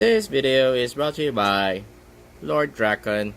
This video is brought to you by Lord Draken.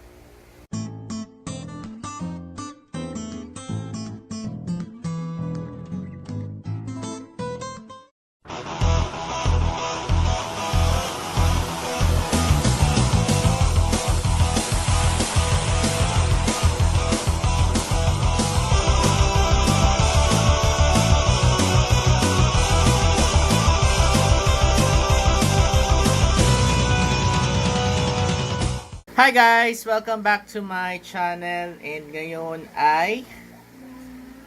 Hi guys! Welcome back to my channel, and ngayon ay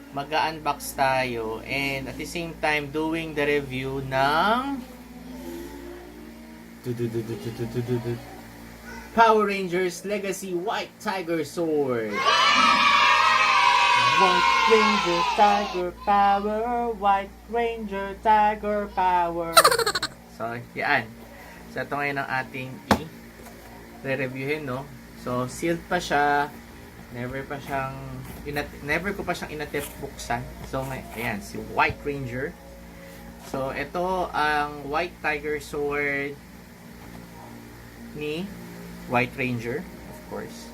mag-unbox tayo and at the same time doing the review ng Power Rangers Legacy White Tigerzord. White Ranger Tiger Power, White Ranger Tiger Power. So, yan. So, ito ngayon ang ating re-reviewin, no? So, sealed pa siya. Never ko pa siyang inattempt buksan. So, ayan, si White Ranger. So, ito ang White Tigerzord ni White Ranger, of course.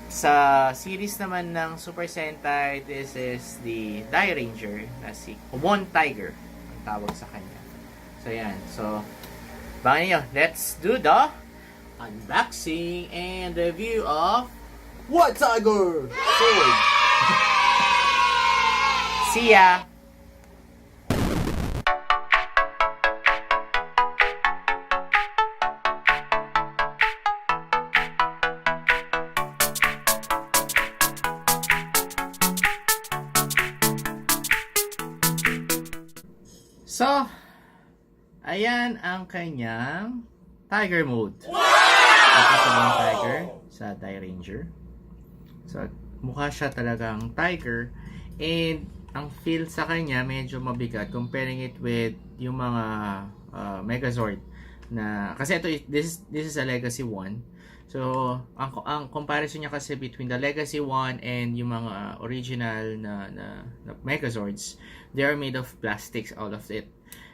Sa series naman ng Super Sentai, this is the Die Ranger na si One Tiger ang tawag sa kanya. So, ayan. So, baka niyo, let's do the unboxing and review of White Tigerzord. See ya! So, ayan ang kanyang Tiger mode. Ito sa mga tiger sa Die Ranger. So, mukha siya talagang tiger. And, ang feel sa kanya medyo mabigat comparing it with yung mga Megazord. Kasi ito, this is a Legacy 1. So, ang comparison niya kasi between the Legacy 1 and yung mga original na Megazords, they are made of plastics, all of it.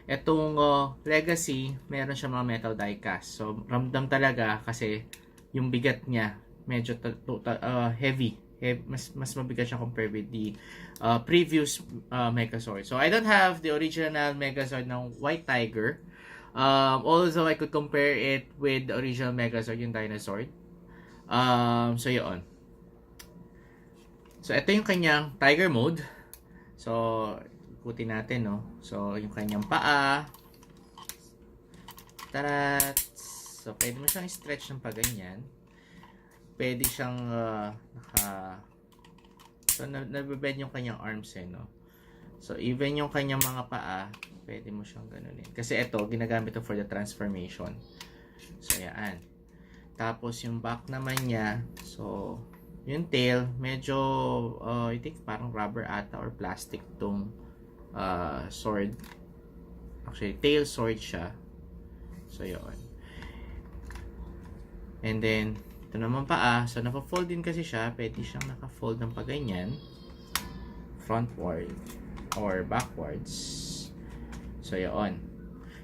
Etong Legacy, meron siya mga metal die cast. So, ramdam talaga kasi yung bigat niya, medyo heavy. Mas mabigat siya compared with the previous Megazord. So, I don't have the original Megazord ng White Tiger. Although, I could compare it with the original Megazord, yung Dinosaur. So, yun. So, ito yung kanyang Tiger mode. So, ikutin natin, no? So, yung kanyang paa. Tarat! So, pwede mo siyang stretch ng paganyan. Pwede siyang So, nabibend yung kanyang arms, no? So, even yung kanyang mga paa, pwede mo siyang ganunin. Kasi ito, ginagamit ito for the transformation. So, yan. Tapos, yung back naman niya, so, yung tail, medyo, I think parang rubber ata or plastic tong sword. Actually, tail sword siya. So, yun. And then, ito naman paa. So, naka-fold din kasi siya. Pwede siyang naka-fold ng paganyan. Frontward or backwards. So, yun.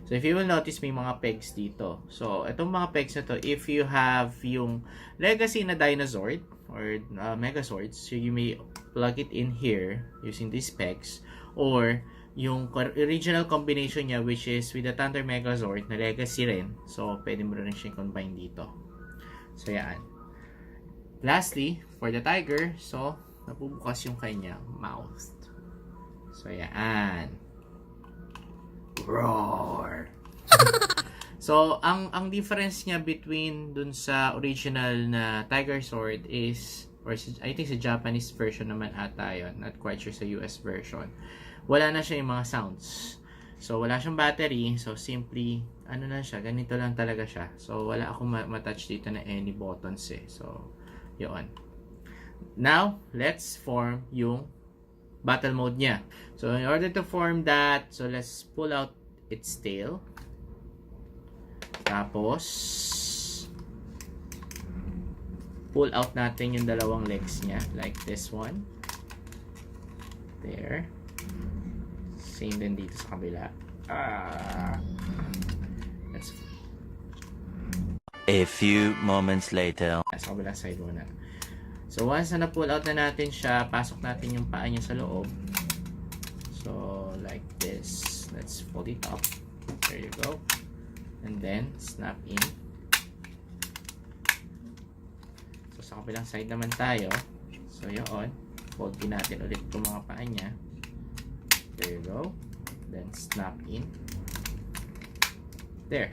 So, if you will notice, may mga pegs dito. So, itong mga pegs na to, if you have yung Legacy na Dinozord or Megazords, so you may plug it in here using these pegs. Or, yung original combination niya, which is with the Thunder Megazord na Legacy rin. So, pwede mo rin siya combine dito. So, yan. Lastly, for the tiger, so, nabubukas yung kanyang mouth. So, yan. Roar! So, ang difference niya between dun sa original na Tigerzord is, or I think sa Japanese version naman ata yun, not quite sure sa US version, wala na siya yung mga sounds. So, wala siyang battery. So, simply, ano na siya, ganito lang talaga siya. So, wala akong matouch dito na any buttons eh. So, yun. Now, let's form yung battle mode niya. So, in order to form that, so let's pull out its tail. Tapos, pull out natin yung dalawang legs niya. Like this one. There. Same din dito sa kabila. Let's A few moments later. Sa kabilang side muna. So, once na na-pull out na natin siya, pasok natin yung paa niya sa loob. So, like this. Let's fold it up. There you go. And then, snap in. So, sa kabilang side naman tayo. So, yun. Fold din natin ulit itong mga paa niya. There you go. Then, snap in. There.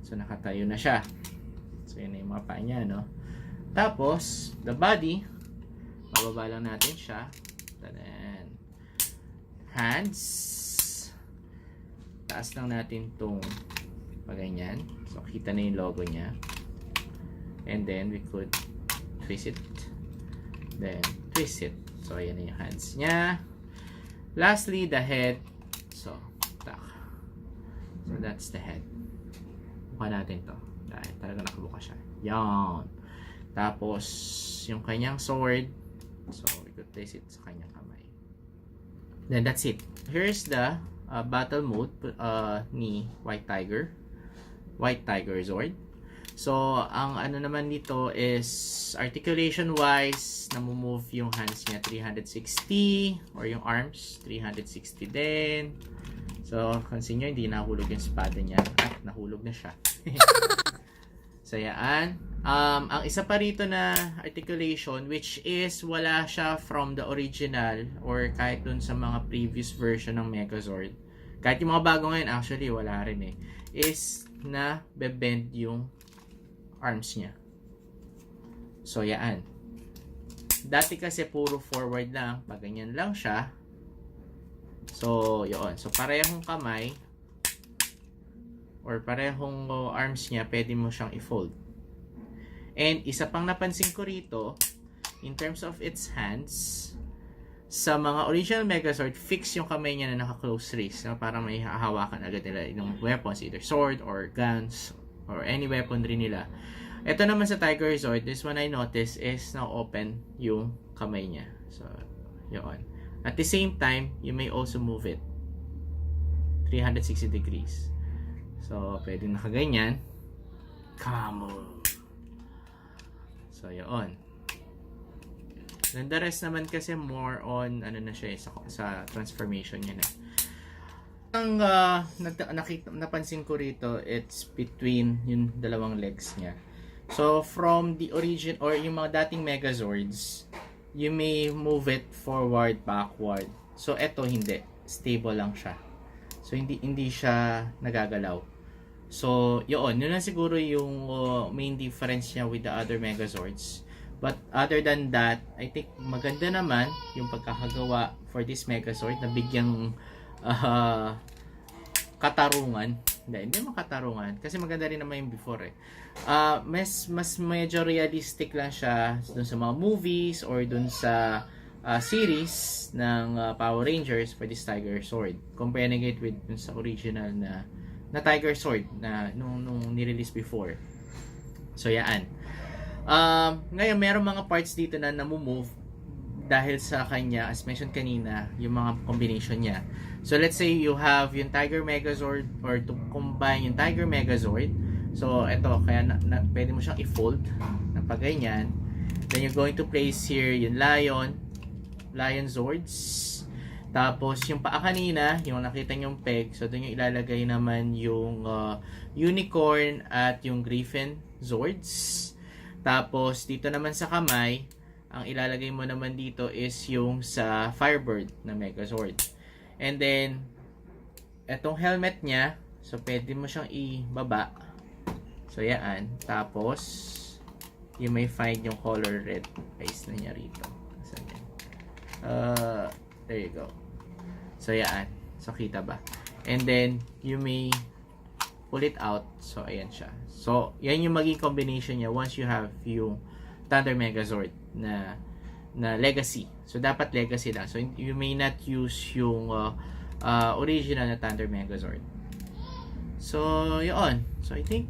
So, nakatayo na siya. So, yun na yung mga paa niya, no? Tapos, the body, bababa lang natin siya. Then, hands. Taas lang natin itong paganyan. So, kita na yung logo niya. And then, we could twist it. Then, twist it. So, ayan na yung hands niya. Lastly, the head. So, tak. So, that's the head. Buka natin to. Dahil talaga nakabuka siya. Yan. Tapos, yung kanyang sword. So, we could place it sa kanyang kamay. Then, that's it. Here's the battle mode ni White Tigerzord. So, ang ano naman dito is articulation-wise, namumove yung hands niya 360 or yung arms 360 din. So, pansin nyo, hindi nahulog yung espada niya. At nahulog na siya. So, yan. Ang isa pa rito na articulation, which is wala siya from the original or kahit dun sa mga previous version ng Megazord. Kahit yung mga bago ngayon, actually, wala rin eh. Is na bebend yung arms niya. So, yan. Dati kasi puro forward lang. Pag ganyan lang siya. So, yun. So, parehong kamay or parehong arms niya, pwede mo siyang i-fold. And isa pang napansin ko rito, in terms of its hands, sa mga original Megazord, fix yung kamay niya na naka-close wrist. No? Para may hahawakan agad nila yung weapons, either sword or guns or any weaponry nila. Ito naman sa Tigerzord, this one I noticed is now open yung kamay niya. So, yun. At the same time, you may also move it 360 degrees. So, pwedeng nakaganyan. Come on. So, yun. Then the rest naman kasi more on ano na siya sa transformation niya na. Ang napansin ko rito, it's between yung dalawang legs niya. So from the origin or yung mga dating Megazords, you may move it forward, backward. So eto hindi, stable lang siya. So hindi siya nagagalaw. So yun lang siguro yung main difference niya with the other Megazords. But other than that, I think maganda naman yung pagkakagawa for this Megazord na bigyang katarungan. Hindi mo katarungan. Kasi maganda rin naman yung before eh. Mas medyo realistic lang siya dun sa mga movies or dun sa series ng Power Rangers for this Tigerzord. Comparing it with dun sa original na Tigerzord na nung nirelease before. So yan. Ngayon, meron mga parts dito na namumove dahil sa kanya, as mentioned kanina, yung mga combination niya. So, let's say you have yung Tiger Megazord or to combine yung Tiger Megazord. So, eto, kaya pwede mo siyang i-fold na pag ganyan. Then, you're going to place here yung Lion Zords. Tapos, yung paa kanina, yung nakita nyong peg. So, doon yung ilalagay naman yung Unicorn at yung Griffin Zords. Tapos, dito naman sa kamay, ang ilalagay mo naman dito is yung sa Firebird na Megazord. And then, etong helmet niya, so pwede mo siyang ibaba. So, yan. Tapos, you may find yung color red eyes na niya rito. There you go. So, yan. So, kita ba? And then, you may pull it out. So, ayan siya. So, yan yung maging combination niya once you have yung Thunder Megazord na legacy. So, dapat legacy lang. So, you may not use yung original na Thunder Megazord. So, yun. So, I think,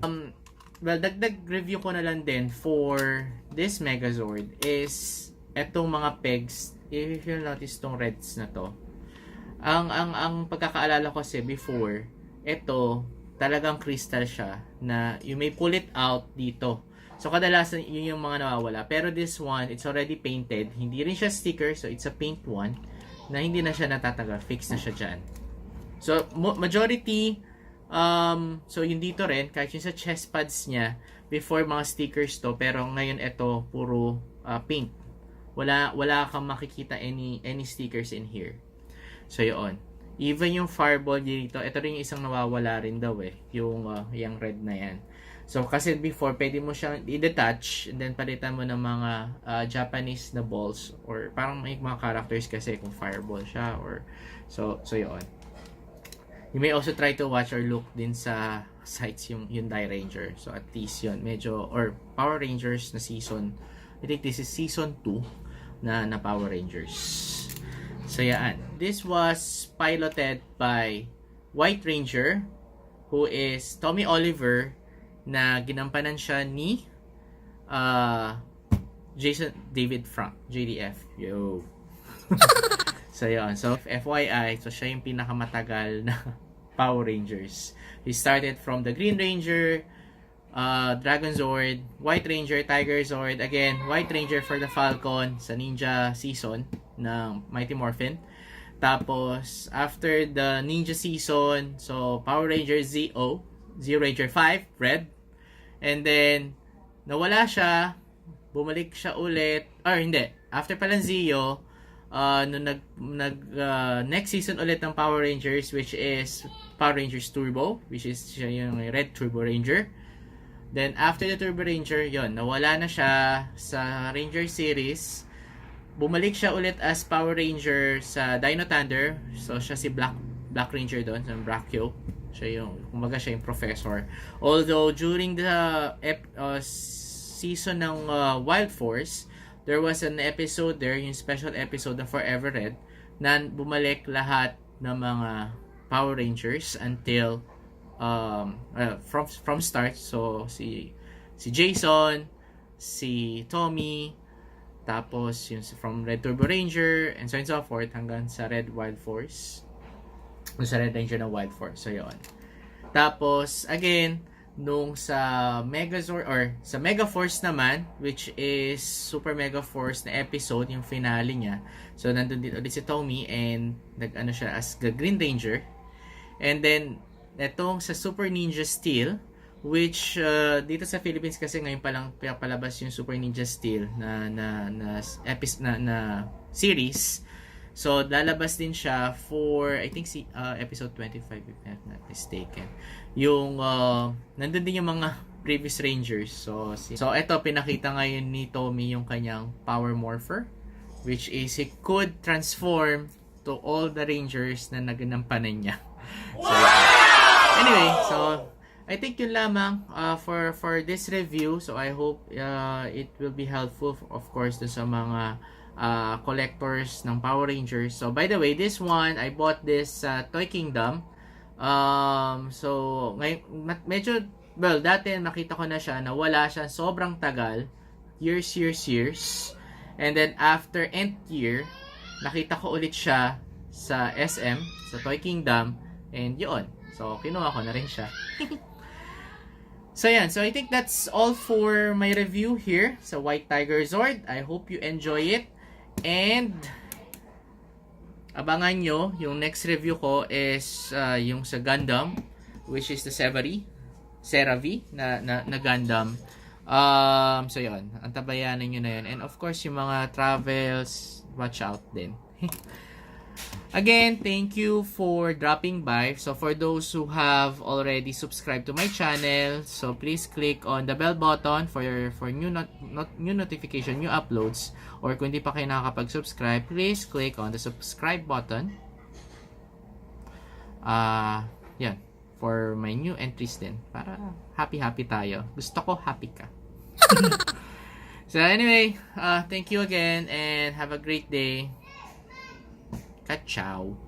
well, dagdag review ko na lang din for this Megazord is etong mga pegs. If you notice tong reds na to, ang pagkakaalala ko kasi before, ito, talagang crystal siya na you may pull it out dito. So kadalasan yun yung mga nawawala. Pero this one, it's already painted. Hindi rin siya sticker, so it's a paint one na hindi na siya natatagal. Fix na siya dyan. So majority, so yung dito rin, kahit yung sa chest pads niya, before mga stickers to, pero ngayon ito puro paint. Wala kang makikita any stickers in here. So yun. Even yung fireball dito, ito rin yung isang nawawala rin daw yung red na yan. So kasi before, pwede mo siyang i-detach and then palitan mo ng mga Japanese na balls or parang may mga characters kasi kung fireball siya or so yun. You may also try to watch or look din sa sites yung Hyundai Ranger. So at least yun, medyo, or Power Rangers na season, I think this is season 2 na Power Rangers. So yan. This was piloted by White Ranger, who is Tommy Oliver, na ginampanan siya ni Jason David Frank, JDF. Yo. So yun. So FYI, so siya yung pinakamatagal na Power Rangers. He started from the Green Ranger, Dragonzord, White Ranger, Tigerzord, again, White Ranger for the Falcon sa Ninja season ng Mighty Morphin. Tapos, after the Ninja season, so Power Ranger Zeo Ranger 5, Red. And then, nawala siya, bumalik siya ulit, or hindi, after pala Zeo, nung next season ulit ng Power Rangers, which is Power Rangers Turbo, which is siya yung Red Turbo Ranger. Then after the Turbo Ranger, yon, nawala na siya sa Ranger series. Bumalik siya ulit as Power Ranger sa Dino Thunder. So siya si Black Ranger doon, sa Brachio. Siya yung, kumaga siya yung professor. Although during the season ng Wild Force, there was an episode there, yung special episode ng Forever Red, na bumalik lahat ng mga Power Rangers until from start. So si Jason, si Tommy, tapos yung from Red Turbo Ranger, and so on and so forth, hanggang sa Red Wild Force, sa Red Ranger na Wild Force. So yun. Tapos again, nung sa Megazord or sa Mega Force naman, which is Super Mega Force na episode, yung finale niya. So nandun din ulit si Tommy and nag-ano siya as the Green Ranger. And then etong sa Super Ninja Steel, which dito sa Philippines kasi ngayon pa lang palabas yung Super Ninja Steel na series. So lalabas din siya for I think episode 25 if I'm not mistaken. Yung nandun din yung mga previous Rangers. So ito pinakita ngayon ni Tommy yung kanyang Power Morpher, which is he could transform to all the Rangers na naganampanan niya. So, anyway, so I think yun lamang for this review. So I hope it will be helpful, of course, dun sa mga collectors ng Power Rangers. So by the way, this one I bought this Toy Kingdom. So ngayon medyo, well, dati nakita ko na siya na wala siya sobrang tagal, years. And then after nth year, nakita ko ulit siya sa SM, sa Toy Kingdom, and yun. So kinuha ko na rin siya. So yan, so I think that's all for my review here sa White Tigerzord. I hope you enjoy it. And abangan nyo, yung next review ko is yung sa Gundam, which is the Seravi na Gundam. So yun, antabayanan nyo na yun. And of course, yung mga travels, watch out din. Again, thank you for dropping by. So for those who have already subscribed to my channel, so please click on the bell button for new notification, new uploads. Or kung hindi pa kayo nakakapag-subscribe, please click on the subscribe button. Yan, for my new entries din, para happy tayo. Gusto ko happy ka. So anyway, thank you again and have a great day. Ciao.